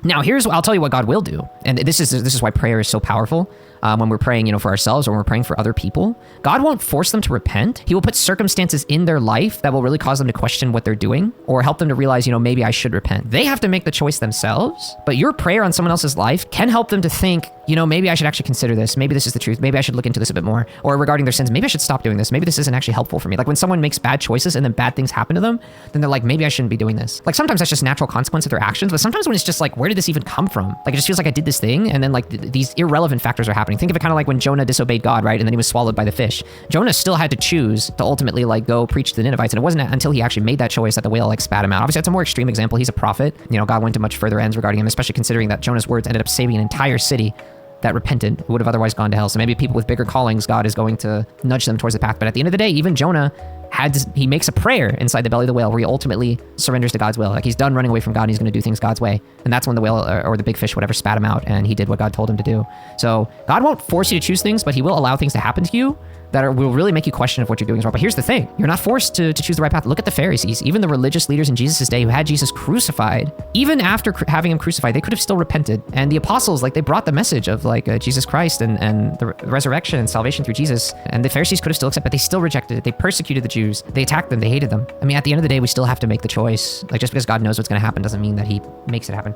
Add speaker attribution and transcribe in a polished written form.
Speaker 1: Now, I'll tell you what God will do. And this is why prayer is so powerful. When we're praying, for ourselves or when we're praying for other people, God won't force them to repent. He will put circumstances in their life that will really cause them to question what they're doing or help them to realize, maybe I should repent. They have to make the choice themselves, but your prayer on someone else's life can help them to think, maybe I should actually consider this. Maybe this is the truth. Maybe I should look into this a bit more. Or regarding their sins, maybe I should stop doing this. Maybe this isn't actually helpful for me. Like when someone makes bad choices and then bad things happen to them, then they're like, maybe I shouldn't be doing this. Like sometimes that's just natural consequence of their actions, but sometimes when it's just like, where did this even come from? Like it just feels like I did this thing and then like these irrelevant factors are happening. Think of it kind of like when Jonah disobeyed God, right? And then he was swallowed by the fish. Jonah still had to choose to ultimately like go preach to the Ninevites. And it wasn't until he actually made that choice that the whale like spat him out. Obviously that's a more extreme example. He's a prophet. God went to much further ends regarding him, especially considering that Jonah's words ended up saving an entire city that repented, who would have otherwise gone to hell. So maybe people with bigger callings, God is going to nudge them towards the path. But at the end of the day, even Jonah he makes a prayer inside the belly of the whale where he ultimately surrenders to God's will. Like he's done running away from God and he's going to do things God's way. And that's when the whale or the big fish, whatever, spat him out and he did what God told him to do. So God won't force you to choose things, but he will allow things to happen to you that will really make you question if what you're doing is wrong. But here's the thing. You're not forced to choose the right path. Look at the Pharisees. Even the religious leaders in Jesus' day who had Jesus crucified, even after having him crucified, they could have still repented. And the apostles, like they brought the message of like Jesus Christ and the resurrection and salvation through Jesus. And the Pharisees could have still accepted, but they still rejected it. They persecuted the Jews. They attacked them. They hated them. I mean, at the end of the day, we still have to make the choice. Like just because God knows what's going to happen doesn't mean that he makes it happen.